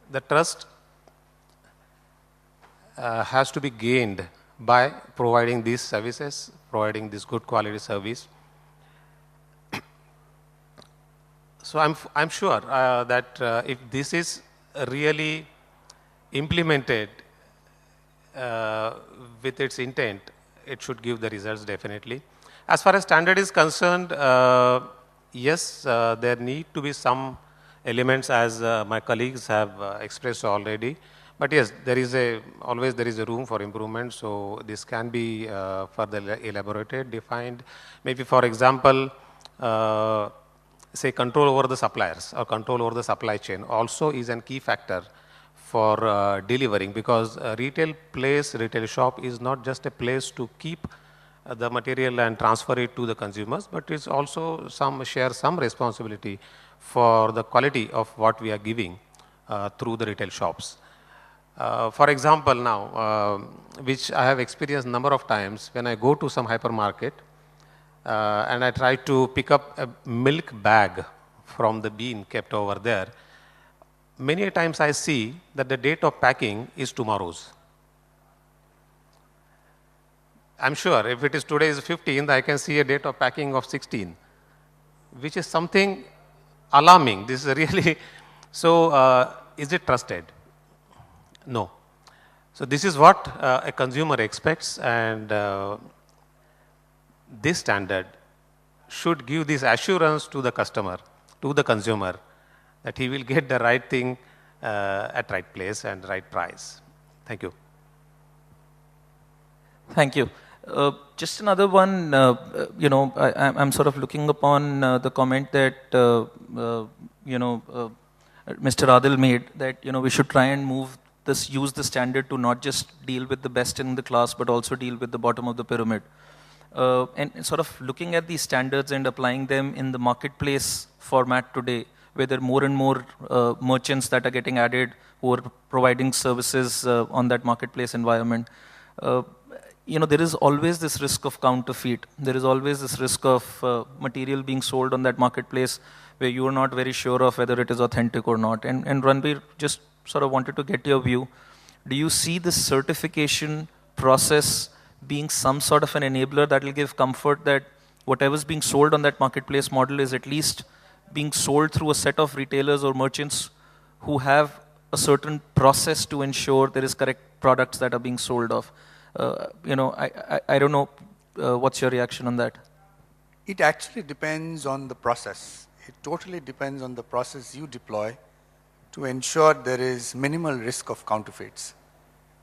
the trust has to be gained by providing these services, providing this good quality service. So I'm sure that if this is really implemented with its intent, it should give the results definitely. As far as standard is concerned, yes, there need to be some elements as my colleagues have expressed already. But yes, always there is a room for improvement. So this can be further elaborated, defined. Maybe for example, say, control over the suppliers or control over the supply chain also is a key factor for delivering, because retail place, retail shop is not just a place to keep the material and transfer it to the consumers, but it's also share some responsibility for the quality of what we are giving through the retail shops. For example, now, which I have experienced a number of times when I go to some hypermarket and I try to pick up a milk bag from the bin kept over there, many times I see that the date of packing is tomorrow's. I'm sure if it is today's 15th, I can see a date of packing of 16, which is something alarming. This is really, so is it trusted? No. So this is what a consumer expects, and this standard should give this assurance to the customer, to the consumer, that he will get the right thing at right place and right price. Thank you. Thank you. Just another one, I'm sort of looking upon the comment that, Mr. Adil made, that, we should try and use the standard to not just deal with the best in the class, but also deal with the bottom of the pyramid. And sort of looking at these standards and applying them in the marketplace format today, where there are more and more merchants that are getting added who are providing services on that marketplace environment. There is always this risk of counterfeit. There is always this risk of material being sold on that marketplace where you are not very sure of whether it is authentic or not. And Ranbir, just sort of wanted to get your view. Do you see this certification process being some sort of an enabler that will give comfort that whatever is being sold on that marketplace model is at least being sold through a set of retailers or merchants who have a certain process to ensure there is correct products that are being sold off? I don't know what's your reaction on that? It actually depends on the process. It totally depends on the process you deploy to ensure there is minimal risk of counterfeits.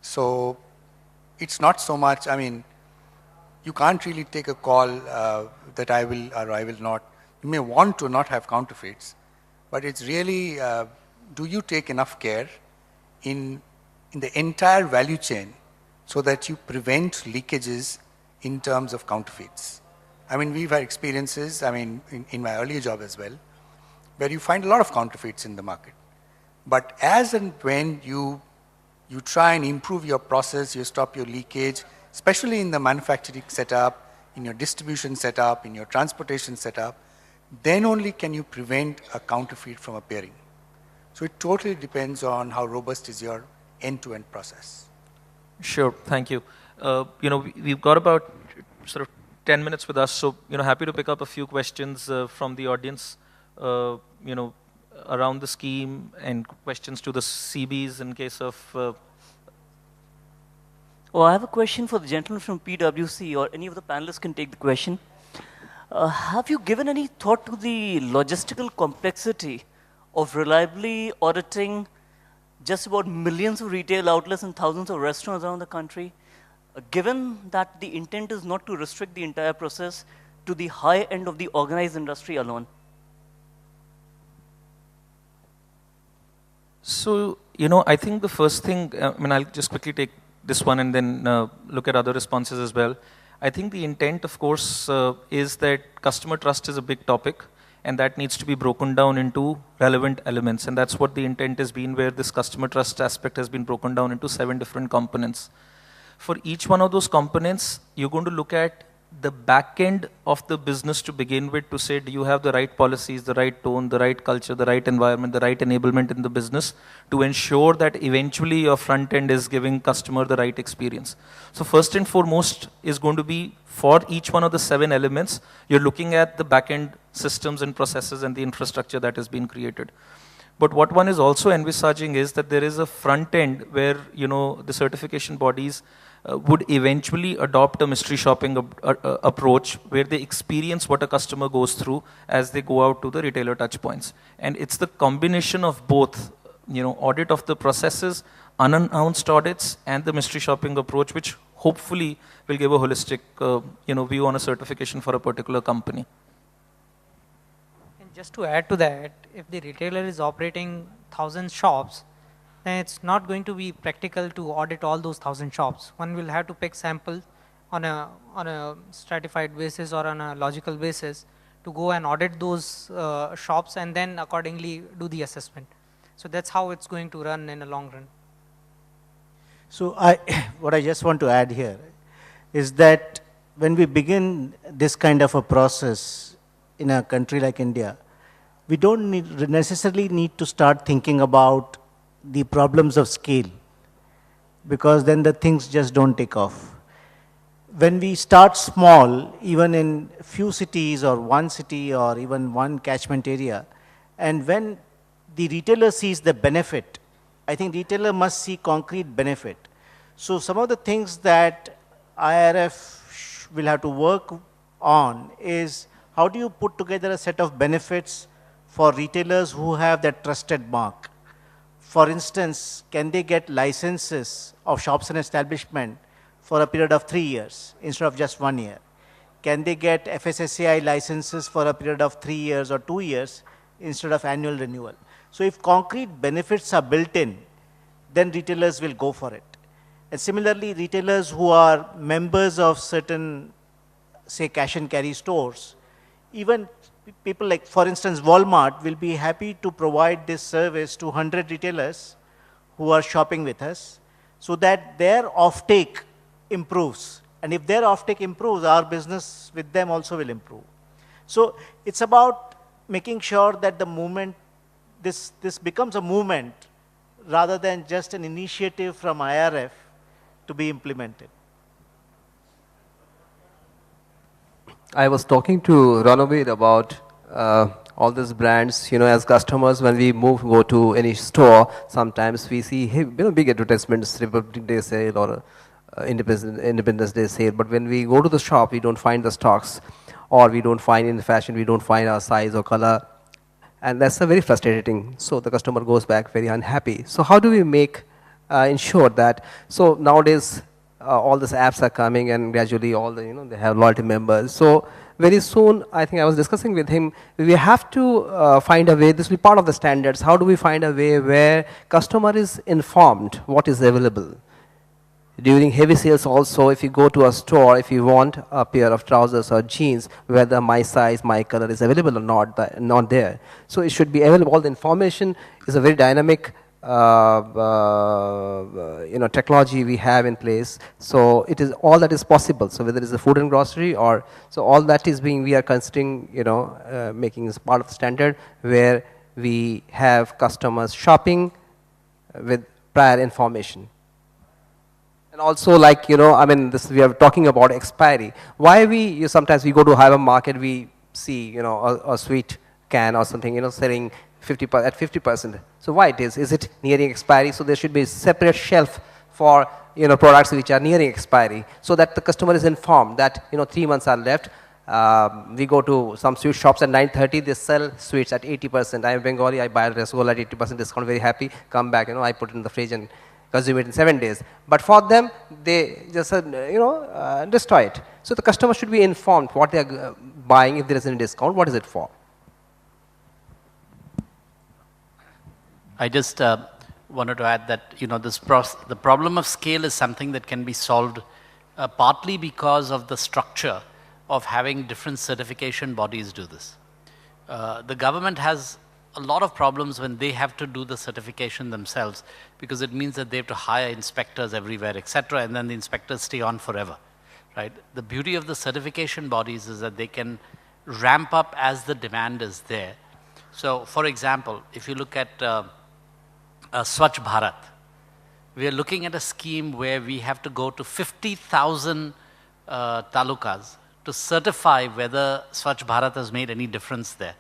So it's not so much, you can't really take a call that I will or I will not. You may want to not have counterfeits, but it's really, do you take enough care in the entire value chain so that you prevent leakages in terms of counterfeits? We've had experiences, in my earlier job as well, where you find a lot of counterfeits in the market. But as and when you try and improve your process, you stop your leakage, especially in the manufacturing setup, in your distribution setup, in your transportation setup, then only can you prevent a counterfeit from appearing. So it totally depends on how robust is your end-to-end process. Sure, thank you. We've got about sort of 10 minutes with us, so happy to pick up a few questions from the audience, around the scheme, and questions to the CBs in case of. I have a question for the gentleman from PwC, or any of the panelists can take the question. Have you given any thought to the logistical complexity of reliably auditing just about millions of retail outlets and thousands of restaurants around the country, given that the intent is not to restrict the entire process to the high end of the organized industry alone? So, I think the first thing, I'll just quickly take this one and then look at other responses as well. I think the intent, of course, is that customer trust is a big topic, and that needs to be broken down into relevant elements. And that's what the intent has been, where this customer trust aspect has been broken down into 7 different components. For each one of those components, you're going to look at the back end of the business to begin with, to say, do you have the right policies, the right tone, the right culture, the right environment, the right enablement in the business to ensure that eventually your front end is giving customer the right experience. So first and foremost is going to be, for each one of the 7 elements, you're looking at the back end systems and processes and the infrastructure that has been created. But what one is also envisaging is that there is a front end where, the certification bodies would eventually adopt a mystery shopping approach, where they experience what a customer goes through as they go out to the retailer touch points. And it's the combination of both, audit of the processes, unannounced audits, and the mystery shopping approach, which hopefully will give a holistic, view on a certification for a particular company. And Just to add to that, if the retailer is operating 1,000 shops, then it's not going to be practical to audit all those 1,000 shops. One will have to pick samples on a stratified basis or on a logical basis to go and audit those shops and then accordingly do the assessment. So that's how it's going to run in a long run. So what I just want to add here is that when we begin this kind of a process in a country like India, we don't necessarily need to start thinking about the problems of scale, because then the things just don't take off. When we start small, even in few cities or one city or even one catchment area, and when the retailer sees the benefit, I think retailer must see concrete benefit. So some of the things that IRF will have to work on is how do you put together a set of benefits for retailers who have that trusted mark. For instance, can they get licenses of shops and establishment for a period of 3 years instead of just 1 year? Can they get FSSAI licenses for a period of 3 years or 2 years instead of annual renewal? So if concrete benefits are built in, then retailers will go for it. And similarly, retailers who are members of certain, say, cash and carry stores, even people like, for instance, Walmart will be happy to provide this service to 100 retailers who are shopping with us so that their offtake improves. And if their offtake improves, our business with them also will improve. So it's about making sure that the movement, this becomes a movement rather than just an initiative from IRF to be implemented. I was talking to Ranobir about all these brands, as customers, when we go to any store, sometimes we see big advertisements, Republic Day sale or Independence Day sale, but when we go to the shop, we don't find the stocks, or we don't find in fashion, we don't find our size or color, and that's a very frustrating. So the customer goes back very unhappy. So how do we ensure that? So nowadays, all these apps are coming, and gradually all the, they have loyalty members. So very soon, I think I was discussing with him, we have to find a way, this will be part of the standards, how do we find a way where customer is informed what is available? During heavy sales also, if you go to a store, if you want a pair of trousers or jeans, whether my size, my color is available or not there. So it should be available. All the information is a very dynamic technology we have in place. So it is all that is possible. So whether it's a food and grocery or, so all that is we are considering, making as part of the standard where we have customers shopping with prior information. And also we are talking about expiry. Why sometimes we go to hypermarket, we see, a sweet can or something, selling 50%. So why it is? Is it nearing expiry? So there should be a separate shelf for, products which are nearing expiry, so that the customer is informed that, 3 months are left. We go to some sweet shops at 9:30, they sell sweets at 80%. I am Bengali, I buy a rasgulla at 80% discount, very happy, come back, I put it in the fridge and consume it in 7 days. But for them, they just, destroy it. So the customer should be informed what they are buying. If there is any discount, what is it for? I just wanted to add that, the problem of scale is something that can be solved partly because of the structure of having different certification bodies do this. The government has a lot of problems when they have to do the certification themselves, because it means that they have to hire inspectors everywhere, etc., and then the inspectors stay on forever, right? The beauty of the certification bodies is that they can ramp up as the demand is there. So, for example, if you look at Swachh Bharat, we are looking at a scheme where we have to go to 50,000 talukas to certify whether Swachh Bharat has made any difference there.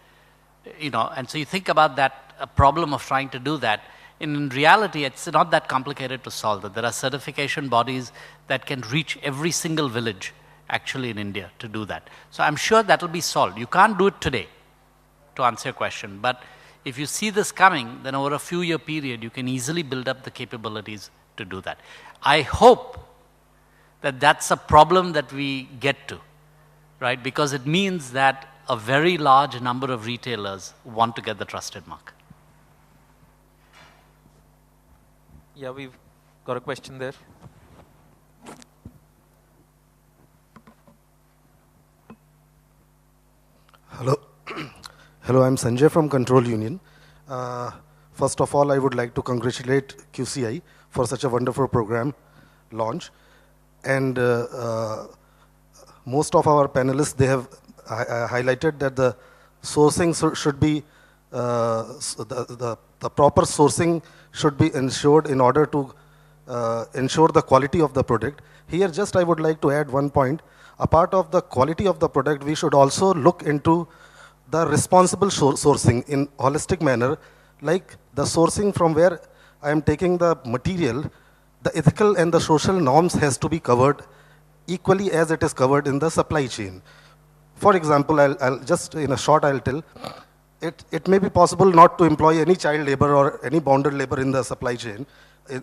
And so you think about that problem of trying to do that. In reality, it's not that complicated to solve that. There are certification bodies that can reach every single village actually in India to do that. So I'm sure that will be solved. You can't do it today, to answer your question. But if you see this coming, then over a few year period, you can easily build up the capabilities to do that. I hope that that's a problem that we get to, right? Because it means that a very large number of retailers want to get the trusted mark? Yeah, we've got a question there. Hello. Hello, I'm Sanjay from Control Union. First of all, I would like to congratulate QCI for such a wonderful program launch. And most of our panelists, they have highlighted that the sourcing should be, the proper sourcing should be ensured in order to ensure the quality of the product. Here, just I would like to add one point. A part of the quality of the product, we should also look into the responsible sourcing in holistic manner, like the sourcing from where I am taking the material, the ethical and the social norms has to be covered equally as it is covered in the supply chain. For example, I'll just in a short I'll tell, it may be possible not to employ any child labor or any bonded labor in the supply chain,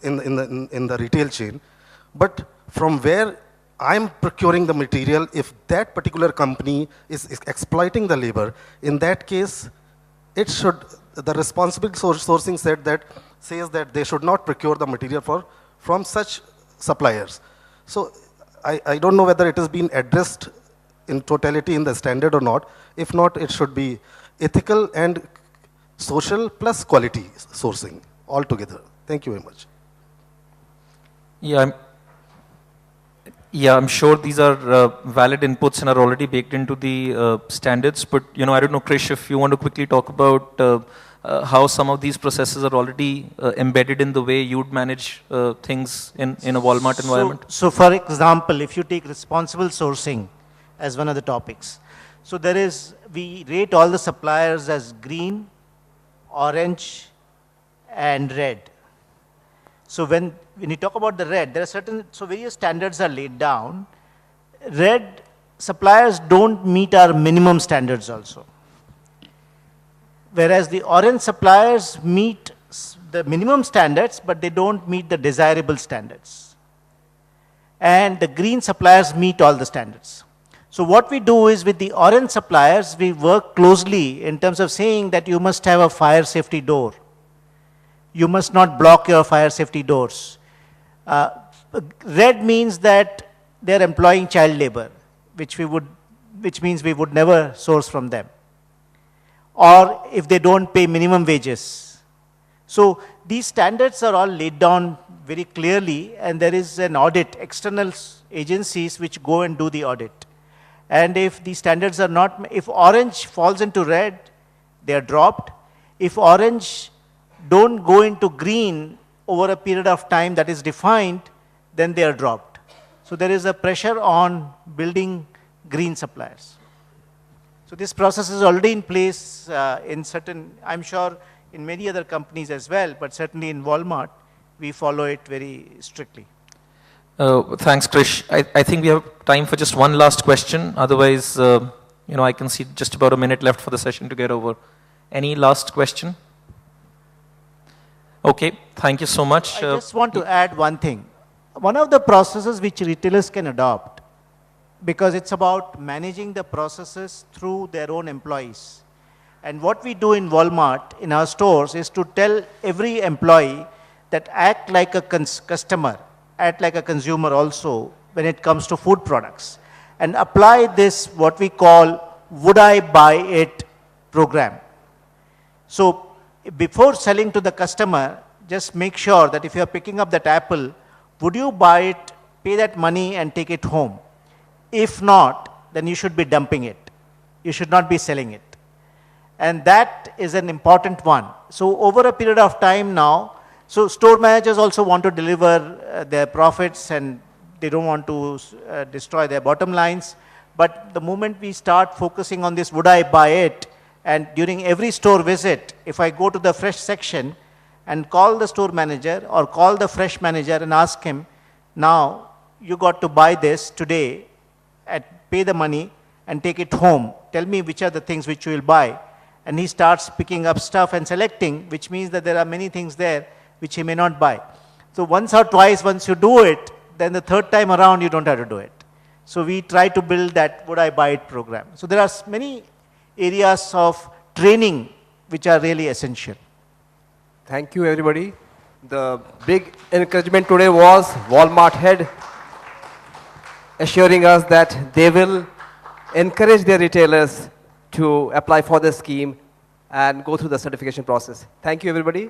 in the retail chain, but from where I'm procuring the material, if that particular company is exploiting the labor, in that case, it should, the responsible sourcing says that they should not procure the material from such suppliers. So I don't know whether it has been addressed in totality in the standard or not. If not, it should be ethical and social plus quality sourcing altogether. Thank you very much. Yeah, I'm sure these are valid inputs and are already baked into the standards. But I don't know, Krish, if you want to quickly talk about how some of these processes are already embedded in the way you'd manage things in a Walmart environment. So, for example, if you take responsible sourcing as one of the topics, so we rate all the suppliers as green, orange, and red. So when you talk about the red, there are various standards are laid down. Red suppliers don't meet our minimum standards also. Whereas the orange suppliers meet the minimum standards, but they don't meet the desirable standards. And the green suppliers meet all the standards. So what we do is with the orange suppliers, we work closely in terms of saying that you must have a fire safety door. You must not block your fire safety doors. Red means that they're employing child labor, which means we would never source from them. Or if they don't pay minimum wages. So these standards are all laid down very clearly, and there is an audit, external agencies which go and do the audit. And if these standards are not, if orange falls into red, they are dropped. If orange don't go into green over a period of time that is defined, then they are dropped. So there is a pressure on building green suppliers. So this process is already in place in certain, I'm sure in many other companies as well, but certainly in Walmart, we follow it very strictly. Thanks, Krish. I think we have time for just one last question. Otherwise, I can see just about a minute left for the session to get over. Any last question? Okay, thank you so much. I just want to add one thing. One of the processes which retailers can adopt, because it's about managing the processes through their own employees. And what we do in Walmart, in our stores, is to tell every employee that act like a customer, act like a consumer also when it comes to food products. And apply this, what we call, would I buy it program. So before selling to the customer, just make sure that if you are picking up that apple, would you buy it, pay that money and take it home? If not, then you should be dumping it. You should not be selling it. And that is an important one. So over a period of time now, so store managers also want to deliver their profits and they don't want to destroy their bottom lines. But the moment we start focusing on this, would I buy it? And during every store visit, if I go to the fresh section and call the store manager or call the fresh manager and ask him, now you got to buy this today, and pay the money and take it home. Tell me which are the things which you will buy. And he starts picking up stuff and selecting, which means that there are many things there which he may not buy. So once or twice, once you do it, then the third time around you don't have to do it. So we try to build that would I buy it program. So there are many areas of training which are really essential. Thank you, everybody. The big encouragement today was Walmart head assuring us that they will encourage their retailers to apply for the scheme and go through the certification process. Thank you, everybody.